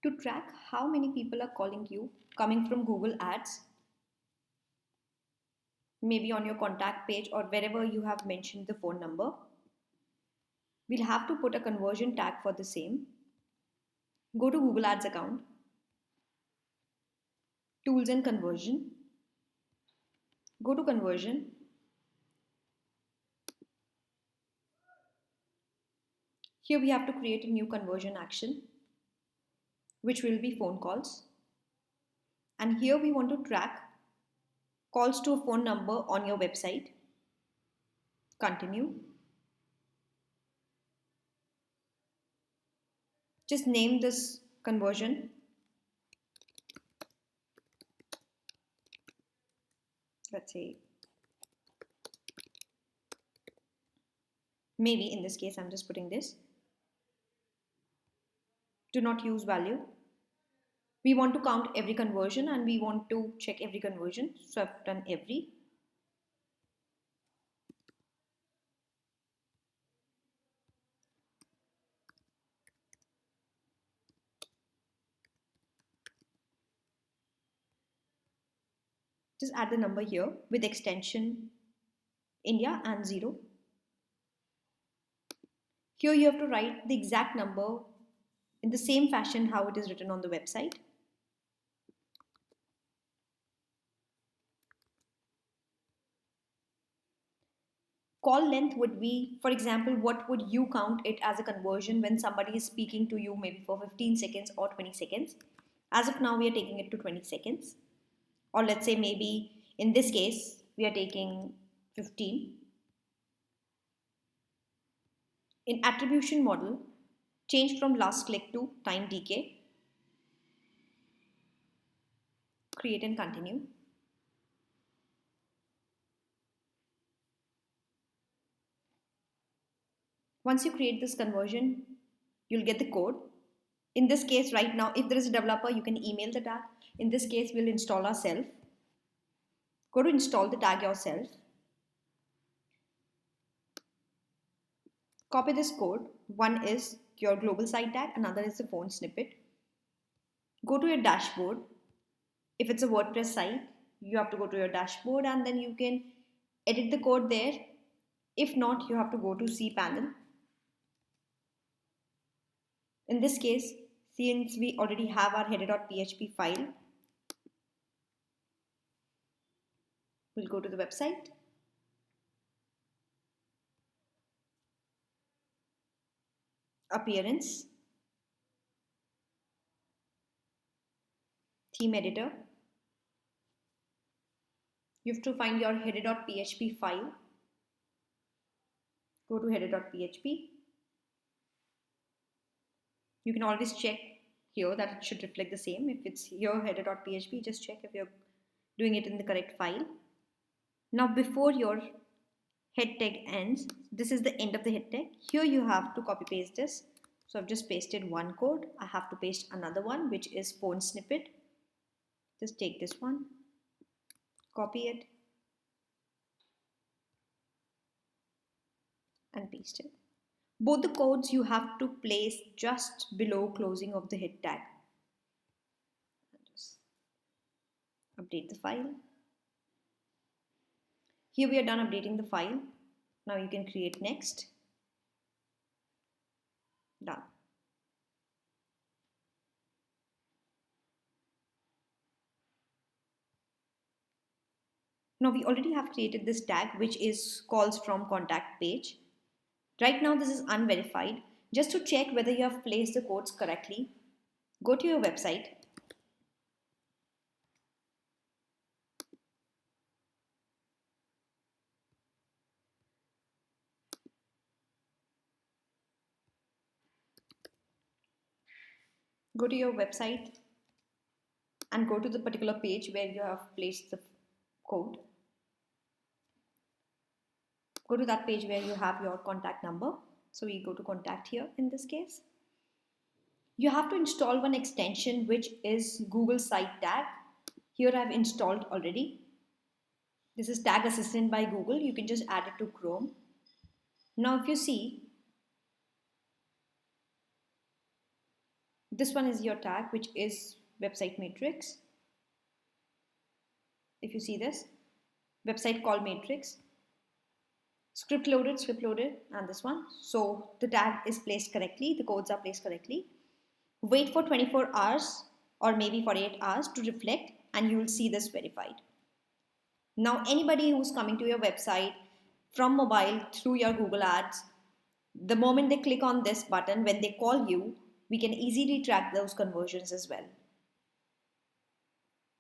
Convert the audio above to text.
To track how many people are calling you coming from Google Ads, maybe on your contact page or wherever you have mentioned the phone number, we'll have to put a conversion tag for the same. Go to Google Ads account, tools and conversion, go to conversion. Here we have to create a new conversion action, which will be phone calls. And here we want to track calls to a phone number on your website. Continue. Just name this conversion. Let's say, maybe in this case, I'm just putting this. Do not use value. We want to count every conversion and we want to check every conversion. So I've done every. Just add the number here with extension India and 0. Here you have to write the exact number in the same fashion how it is written on the website. Call length would be, for example, what would you count it as a conversion when somebody is speaking to you maybe for 15 seconds or 20 seconds. As of now, we are taking it to 20 seconds. Or let's say maybe in this case, we are taking 15. In attribution model, change from last click to time decay. Create and continue. Once you create this conversion, you'll get the code. In this case, right now, if there is a developer, you can email the tag. In this case, we'll install ourselves. Go to install the tag yourself. Copy this code. One is your global site tag, another is the phone snippet. Go to your dashboard. If it's a WordPress site, you have to go to your dashboard and then you can edit the code there. If not, you have to go to cPanel. In this case, since we already have our header.php file, we'll go to the website. Appearance. Theme editor. You have to find your header.php file. Go to header.php. You can always check here that it should reflect the same. If it's your header.php, just check if you're doing it in the correct file. Now before your head tag ends, this is the end of the head tag. Here you have to copy paste this. So I've just pasted one code. I have to paste another one, which is phone snippet. Just take this one, copy it and paste it. Both the codes you have to place just below closing of the head tag. Just update the file. Here we are done updating the file. Now you can create next. Done. Now we already have created this tag which is calls from contact page. Right now this is unverified. Just to check whether you have placed the codes correctly, go to your website. Go to your website and go to the particular page where you have placed the code. Go to that page where you have your contact number. So we go to contact here in this case. You have to install one extension which is Google Site Tag. Here I've installed already. This is Tag Assistant by Google. You can just add it to Chrome. Now if you see, This one is your tag, which is website matrix. If you see this, website call matrix, script loaded, and this one. So the tag is placed correctly, the codes are placed correctly. Wait for 24 hours or maybe 48 hours to reflect, and you will see this verified. Now anybody who's coming to your website from mobile through your Google Ads, the moment they click on this button, when they call you, we can easily track those conversions as well.